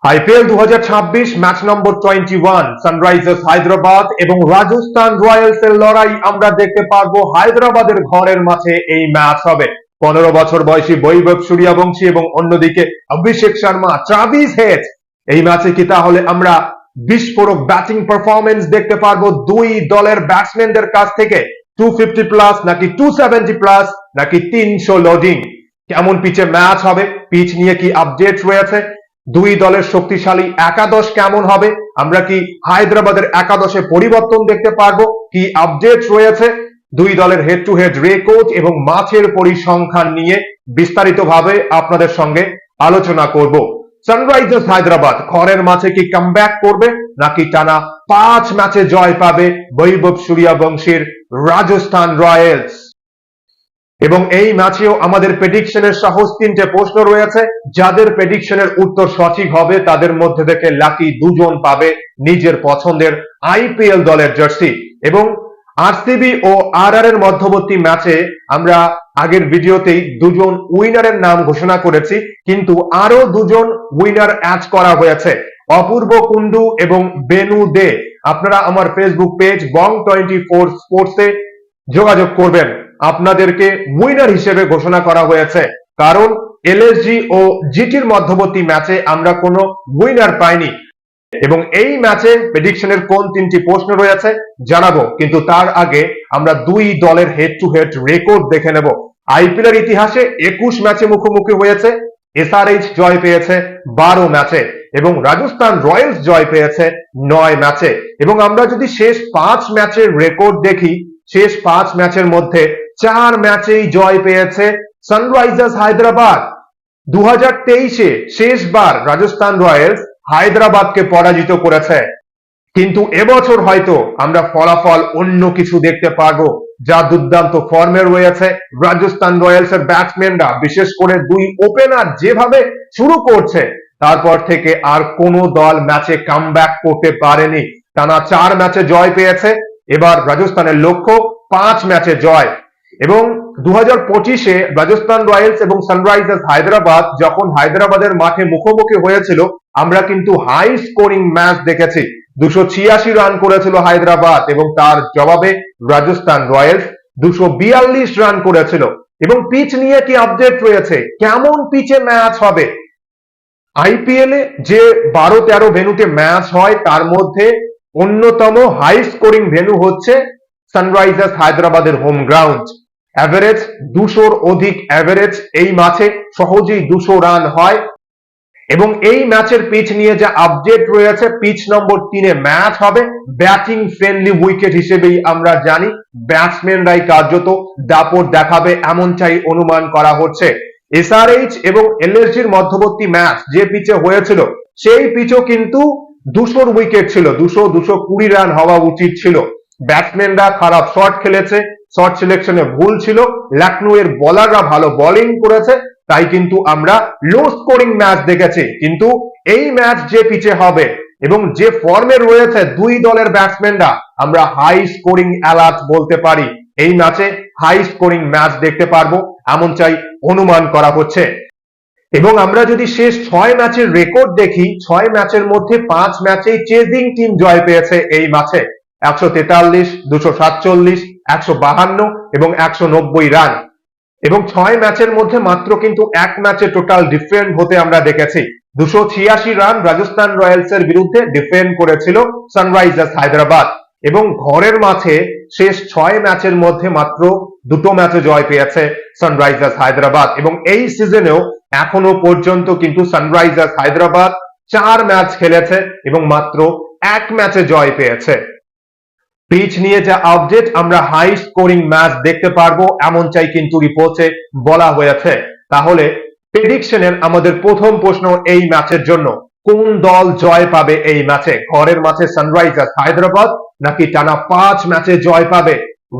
IPL 2026 match নম্বর 21 Sunrisers Hyderabad এবং Rajasthan Royals এর লড়াই আমরা দেখতে পারবো হায়দ্রাবাদের ঘরের মাঠে। এই ম্যাচ হবে 15 বছর বয়সী বৈভব সূর্যবংশী এবং অন্যদিকে অভিষেক শর্মা, ট্রাভিস হেড। এই ম্যাচে কি তাহলে আমরা বিস্ফোরক ব্যাটিং পারফরমেন্স দেখতে পারবো দুই দলের ব্যাটসম্যানদের কাছ থেকে? 250 প্লাস নাকি 270 প্লাস নাকি 300 লোডিং? কেমন পিচে ম্যাচ হবে? পিচ নিয়ে কি আপডেট রয়েছে? দুই দলের শক্তিশালী একাদশ কেমন হবে? আমরা কি হায়দ্রাবাদের একাদশে পরিবর্তন দেখতে পারবো? কি আপডেট রয়েছে? দুই দলের হেড টু হেড রেকর্ড এবং মাঠের পরিসংখ্যান নিয়ে বিস্তারিতভাবে আপনাদের সঙ্গে আলোচনা করব। সানরাইজার্স হায়দ্রাবাদ ঘরের মাঠে কি কামব্যাক করবে নাকি টানা 5 ম্যাচে জয় পাবে বৈভব সূর্যবংশীর রাজস্থান রয়্যালস? এবং এই ম্যাচেও আমাদের প্রেডিকশনের সহজ 3টে প্রশ্ন রয়েছে। যাদের প্রেডিকশনের উত্তর সঠিক হবে তাদের মধ্যে থেকে লাকি দুজন পাবে নিজের পছন্দের আইপিএল দলের জার্সি। এবং আরসিবি ও আরআর এর মধ্যবর্তী ম্যাচে আমরা আগের ভিডিওতেই দুজন উইনারের নাম ঘোষণা করেছি, কিন্তু আরো দুজন উইনার অ্যাড করা হয়েছে, অপূর্ব কুন্ডু এবং বেনু দে। আপনারা আমার ফেসবুক পেজ বং24 স্পোর্টসে যোগাযোগ করবেন। আপনাদেরকে উইনার হিসেবে ঘোষণা করা হয়েছে, কারণ এলএসজি ও জিটির মধ্যবর্তী ম্যাচে আমরা কোনো উইনার পাইনি। এবং এই ম্যাচে প্রেডিকশনের কোন 3টি প্রশ্ন রয়েছে জানাবো, কিন্তু তার আগে আমরা দুই দলের হেড টু হেড রেকর্ড দেখে নেব। আইপিএল এর ইতিহাসে 21 ম্যাচে মুখোমুখি হয়েছে, এসআরএইচ জয় পেয়েছে 12 ম্যাচে এবং রাজস্থান রয়্যালস জয় পেয়েছে 9 ম্যাচে। এবং আমরা যদি শেষ 5 ম্যাচের রেকর্ড দেখি, শেষ 5 ম্যাচের মধ্যে 4 ম্যাচেই জয় পেয়েছে সানরাইজার্স হায়দ্রাবাদ। 2023-এ শেষবার রাজস্থান রয়্যালস হায়দ্রাবাদকে পরাজিত করেছে, কিন্তু এবছর হয়তো আমরা ফলাফল অন্য কিছু দেখতে পারবো। যা দুর্দান্ত ফর্মে রয়েছে রাজস্থান রয়্যালস এর ব্যাটসম্যানরা, বিশেষ করে দুই ওপেনার যেভাবে শুরু করছে, তারপর থেকে আর কোনো দল ম্যাচে কামব্যাক করতে পারেনি। টানা 4 ম্যাচে জয় পেয়েছে। এবার রাজস্থানের লক্ষ্য 5 ম্যাচে জয়। এবং 2025-এ রাজস্থান রয়্যালস এবং সানরাইজার্স হায়দ্রাবাদ যখন হায়দ্রাবাদের মাঠে মুখোমুখি হয়েছিল, আমরা কিন্তু হাই স্কোরিং ম্যাচ দেখেছি। 286 রান করেছিল হায়দ্রাবাদ এবং তার জবাবে রাজস্থান রয়্যালস 242 রান করেছিল। এবং পিচ নিয়ে কি আপডেট রয়েছে? কেমন পিচে ম্যাচ হবে? আইপিএল এ যে 12-13 ভেন্যুতে ম্যাচ হয় তার মধ্যে অন্যতম হাই স্কোরিং ভেন্যু হচ্ছে সানরাইজার্স হায়দ্রাবাদের হোম গ্রাউন্ড। অ্যাভারেজ 200-র অধিক অ্যাভারেজ এই ম্যাচে, সহজেই 200 রান হয়। এবং এই ম্যাচের পিচ নিয়ে যা আপডেট রয়েছে, পিচ নম্বর 3-এ ম্যাচ হবে। ব্যাটিং ফ্রেন্ডলি উইকেট হিসেবেই আমরা জানি, ব্যাটসম্যানরাই কার্যত দাপট দেখাবে এমনটাই অনুমান করা হচ্ছে। এসআরএইচ এবং এলএসজির মধ্যবর্তী ম্যাচ যে পিচে হয়েছিল, সেই পিচও কিন্তু 200-র উইকেট ছিল, 200-220 রান হওয়া উচিত ছিল। ব্যাটসম্যানরা খারাপ শট খেলেছে, শট সিলেকশনে ভুল ছিল, লখনৌ এর বোলাররা ভালো বোলিং করেছে, তাই কিন্তু আমরা লো স্কোরিং ম্যাচ দেখেছি। কিন্তু এই ম্যাচ যে পিচে হবে এবং যে ফর্মে রয়েছে দুই দলের ব্যাটসম্যানরা, আমরা হাই স্কোরিং অ্যালার্ট বলতে পারি। এই ম্যাচে হাই স্কোরিং ম্যাচ দেখতে পারবো এমনটাই অনুমান করা হচ্ছে। এবং আমরা যদি শেষ 6 ম্যাচের রেকর্ড দেখি, 6 ম্যাচের মধ্যে 5 ম্যাচেই চেজিং টিম জয় পেয়েছে এই ম্যাচে। 143, 247, 152 এবং 190 রান। এবং 6 ম্যাচের মধ্যে মাত্র কিন্তু এক ম্যাচে টোটাল ডিফেন্ড হতে আমরা দেখেছি। 286 রান রাজস্থান রয়্যালস এর বিরুদ্ধে ডিফেন্ড করেছিল সানরাইজার্স হায়দ্রাবাদ। এবং ঘরের মাঠে শেষ 6 ম্যাচের মধ্যে মাত্র 2টো ম্যাচে জয় পেয়েছে সানরাইজার্স হায়দ্রাবাদ। এবং এই সিজনেও এখনো পর্যন্ত কিন্তু সানরাইজার্স হায়দ্রাবাদ 4 ম্যাচ খেলেছে এবং মাত্র এক ম্যাচে জয় পেয়েছে। পিচ নিয়ে যা আপডেট, আমরা হাই স্কোরিং ম্যাচ দেখতে পারবো এমনটাই কিন্তু রিপোর্টে বলা হয়েছে। তাহলে প্রেডিকশনের আমাদের প্রথম প্রশ্ন এই ম্যাচের জন্য, কোন দল জয় পাবে এই ম্যাচে? ঘরের মাঠে সানরাইজার্স হায়দ্রাবাদ নাকি টানা 5 ম্যাচে জয় পাবে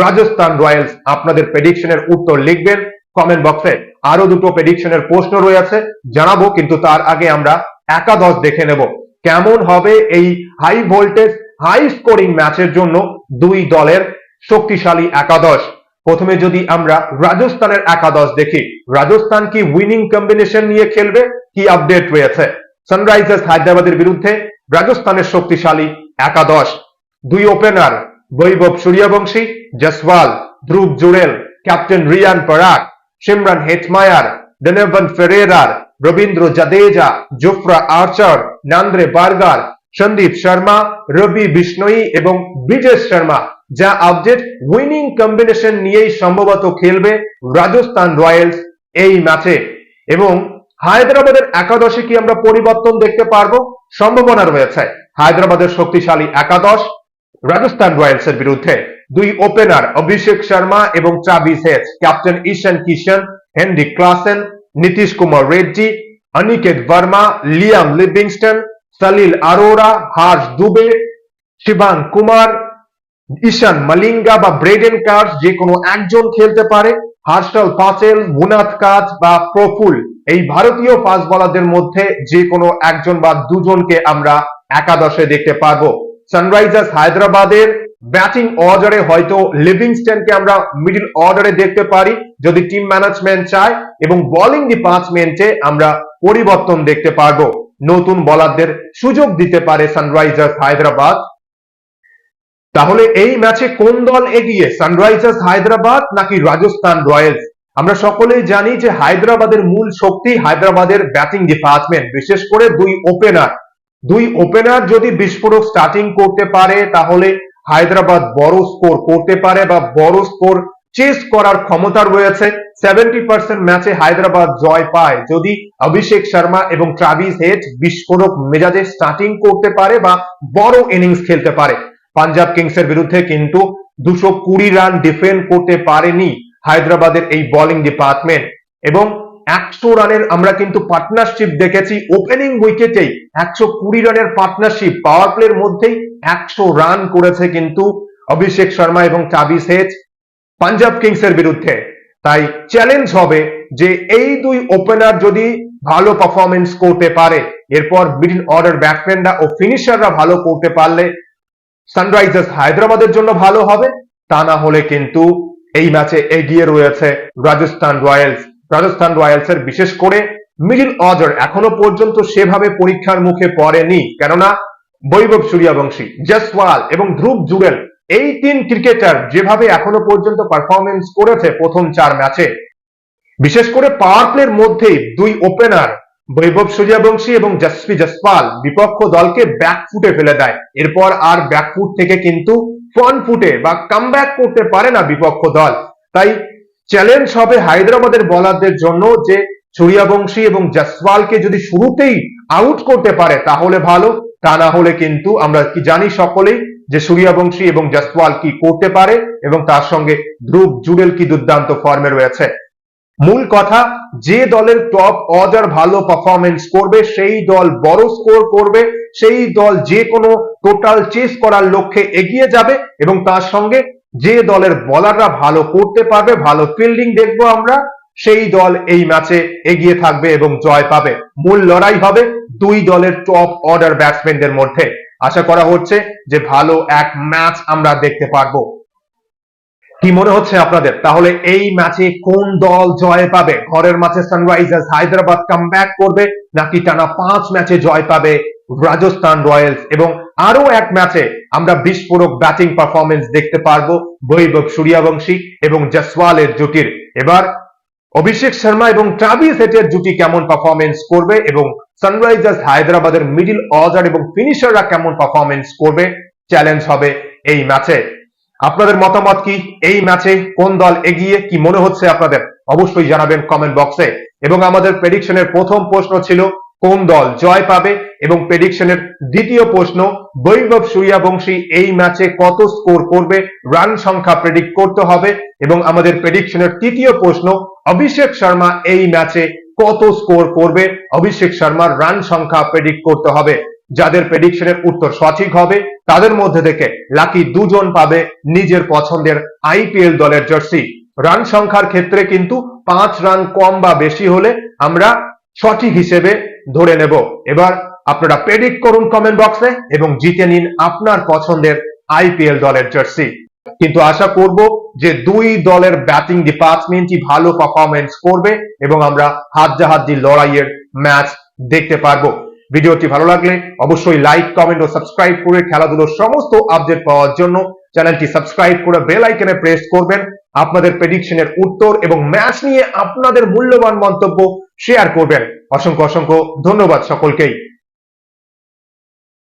রাজস্থান রয়্যালস? আপনাদের প্রেডিকশনের উত্তর লিখবেন কমেন্ট বক্সে। আরো দুটো প্রেডিকশনের প্রশ্ন রয়েছে জানাবো, কিন্তু তার আগে আমরা একাদশ দেখে নেব। কেমন হবে এই হাই ভোল্টেজ হাই স্কোরিং ম্যাচের জন্য দুই দলের শক্তিশালী একাদশ? প্রথমে যদি আমরা রাজস্থানের একাদশ দেখি, রাজস্থান কি উইনিং কম্বিনেশন নিয়ে খেলবে? কি আপডেট রয়েছে? সানরাইজার্স হায়দ্রাবাদের বিরুদ্ধে রাজস্থানের শক্তিশালী একাদশ। দুই opener Vaibhav Suryavanshi, Jaiswal, Dhruv Jurel, captain Riyan Parag, Shimron Hetmyer, Donovan Ferreira, Ravindra Jadeja, Jofra Archer, Nandre Burger, Sandeep Sharma, Ravi Bishnoi এবং ব্রিজেশ শর্মা। যা আপডেট, উইনিং কম্বিনেশন নিয়েই সম্ভবত খেলবে রাজস্থান রয়্যালস এই ম্যাচে। এবং হায়দ্রাবাদের একাদশে কি আমরা পরিবর্তন দেখতে পারবো? সম্ভাবনা রয়েছে। হায়দ্রাবাদের শক্তিশালী একাদশ রাজস্থান রয়্যালস এর বিরুদ্ধে দুই ওপেনার অভিষেক শর্মা এবং Travis Head, captain Ishan Kishan, Henry Klaasen, Nitish Kumar Reddy, Aniket Verma, Liam Livingstone, Salil Arora, Harsh Dubey, শিবাং কুমার, ঈশান মালিঙ্গা বা ব্রেডেন কার্স যে কোনো একজন খেলতে পারে। হার্ষল প্যাটেল, মুনাত কাজ বা প্রফুল, এই ভারতীয় ফাস্ট বোলারদের মধ্যে যে কোনো একজন বা দুজনকে আমরা একাদশে দেখতে পারবো। সানরাইজার্স হায়দ্রাবাদের ব্যাটিং অর্ডারে হয়তো লিভিংস্টনকে আমরা মিডল অর্ডারে দেখতে পারি যদি টিম ম্যানেজমেন্ট চায়, এবং বোলিং ডিপার্টমেন্টে আমরা পরিবর্তন দেখতে পারবো। নতুন বোলারদের সুযোগ দিতে পারে সানরাইজার্স হায়দ্রাবাদ। তাহলে এই ম্যাচে কোন দল এগিয়ে, সানরাইজার্স হায়দ্রাবাদ নাকি রাজস্থান রয়্যালস? আমরা সকলেই জানি যে হায়দ্রাবাদের মূল শক্তি হায়দ্রাবাদের ব্যাটিং ডিপার্টমেন্ট, বিশেষ করে দুই ওপেনার যদি বিস্ফোরক স্টার্টিং করতে পারে তাহলে হায়দ্রাবাদ বড় স্কোর করতে পারে বা বড় স্কোর চেস করার ক্ষমতা রয়েছে। 70% ম্যাচে হায়দ্রাবাদ জয় পায় যদি অভিষেক শর্মা এবং ট্রাভিস হেড বিস্ফোরক মেজাজে স্টার্টিং করতে পারে বা বড় ইনিংস খেলতে পারে। পাঞ্জাব কিংসের বিরুদ্ধে কিন্তু 220 রান ডিফেন্ড করতে পারেনি হায়দ্রাবাদের এই বোলিং ডিপার্টমেন্ট, এবং 100 রানের আমরা কিন্তু পার্টনারশিপ দেখেছি ওপেনিং উইকেটেই। 120 রানের পার্টনারশিপ, পাওয়ার প্লের মধ্যেই 100 রান করেছে কিন্তু অভিষেক শর্মা এবং ট্রাভিস হেড পাঞ্জাব কিংসের বিরুদ্ধে। তাই চ্যালেঞ্জ হবে যে এই দুই ওপেনার যদি ভালো পারফরমেন্স করতে পারে, এরপর মিডল অর্ডার ব্যাটসম্যানরা ও ফিনিশাররা ভালো করতে পারলে সানরাইজার্স হায়দ্রাবাদের জন্য ভালো হবে। তা না হলে কিন্তু এই ম্যাচে এগিয়ে রয়েছে রাজস্থান রয়্যালস। রাজস্থান রয়্যালস এর বিশেষ করে মিডল অর্ডার এখনো পর্যন্ত সেভাবে পরীক্ষার মুখে পড়েনি, কেননা বৈভব সূর্যবংশী, জসওয়াল এবং ধ্রুব জুড়েল এই তিন ক্রিকেটার যেভাবে এখনো পর্যন্ত পারফরমেন্স করেছে প্রথম 4 ম্যাচে, বিশেষ করে পাওয়ার প্লের মধ্যেই দুই ওপেনার বৈভব সূর্যবংশী এবং যশস্বী জয়সওয়াল বিপক্ষ দলকে ব্যাকফুটে ফেলে দেয়। এরপর আর ব্যাকফুট থেকে কিন্তু ফ্রন্ট ফুটে বা কামব্যাক করতে পারে না বিপক্ষ দল। তাই চ্যালেঞ্জ হবে হায়দ্রাবাদের বোলারদের জন্য যে সূর্যবংশী এবং জয়সওয়ালকে যদি শুরুতেই আউট করতে পারে তাহলে ভালো, তা না হলে কিন্তু আমরা কি জানি সকলেই যে সূর্যবংশী এবং জয়সওয়াল কি করতে পারে এবং তার সঙ্গে ধ্রুব জুড়েল কি দুর্দান্ত ফর্মে রয়েছে। মূল কথা, যে দলের টপ অর্ডার ভালো পারফরমেন্স করবে সেই দল বড় স্কোর করবে, সেই দল যে কোনো টোটাল চেস করার লক্ষ্যে এগিয়ে যাবে, এবং তার সঙ্গে যে দলের বোলাররা ভালো করতে পারবে, ভালো ফিল্ডিং দেখবো আমরা, সেই দল এই ম্যাচে এগিয়ে থাকবে এবং জয় পাবে। মূল লড়াই হবে দুই দলের টপ অর্ডার ব্যাটসম্যানদের মধ্যে। আশা করা হচ্ছে যে ভালো এক ম্যাচ আমরা দেখতে পারবো। কি মনে হচ্ছে আপনাদের? তাহলে এই ম্যাচে কোন দল জয় পাবে? ঘরের মাঠে সানরাইজার্স হায়দ্রাবাদ কামব্যাক করবে নাকি টানা 5 ম্যাচে জয় পাবে রাজস্থান রয়্যালস? এবং আরো এক ম্যাচে আমরা বিস্ফোরক ব্যাটিং পারফরমেন্স দেখতে পারবো বৈভব সূর্যবংশী এবং জয়সওয়ালের জুটির। এবার অভিষেক শর্মা এবং ট্রাভিস হেডের জুটি কেমন পারফরমেন্স করবে এবং সানরাইজার্স হায়দ্রাবাদের মিডল অর্ডার এবং ফিনিশাররা কেমন পারফরমেন্স করবে, চ্যালেঞ্জ হবে এই ম্যাচে। আপনাদের মতামত কি? এই ম্যাচে কোন দল এগিয়ে, কি মনে হচ্ছে আপনাদের? অবশ্যই জানাবেন কমেন্ট বক্সে। এবং আমাদের প্রেডিকশনের প্রথম প্রশ্ন ছিল কোন দল জয় পাবে, এবং প্রেডিকশনের দ্বিতীয় প্রশ্ন বৈভব সূর্যবংশী এই ম্যাচে কত স্কোর করবে, রান সংখ্যা প্রেডিক্ট করতে হবে। এবং আমাদের প্রেডিকশনের তৃতীয় প্রশ্ন অভিষেক শর্মা এই ম্যাচে কত স্কোর করবে, অভিষেক শর্মার রান সংখ্যা প্রেডিক্ট করতে হবে। যাদের প্রেডিকশনের উত্তর সঠিক হবে তাদের মধ্যে থেকে লাকি 2 জন পাবে নিজের পছন্দের আইপিএল দলের জার্সি। রান সংখ্যার ক্ষেত্রে কিন্তু 5 রান কম বা বেশি হলে আমরা সঠিক হিসেবে ধরে নেব। এবার আপনারা প্রেডিক্ট করুন কমেন্ট বক্সে এবং জিতে নিন আপনার পছন্দের আইপিএল দলের জার্সি। কিন্তু আশা করব যে দুই দলের ব্যাটিং ডিপার্টমেন্টই ভালো পারফরমেন্স করবে এবং আমরা হাড্ডাহাড্ডি লড়াইয়ের ম্যাচ দেখতে পারবো। ভিডিওটি ভালো লাগলে অবশ্যই লাইক, কমেন্ট ও সাবস্ক্রাইব করে খেলাধুলোর সমস্ত আপডেট পাওয়ার জন্য চ্যানেলটি সাবস্ক্রাইব করে বেল আইকনে প্রেস করবেন। আপনাদের প্রেডিকশনের উত্তর এবং ম্যাচ নিয়ে আপনাদের মূল্যবান মন্তব্য শেয়ার করবেন। অসংখ্য অসংখ্য ধন্যবাদ সকলকেই।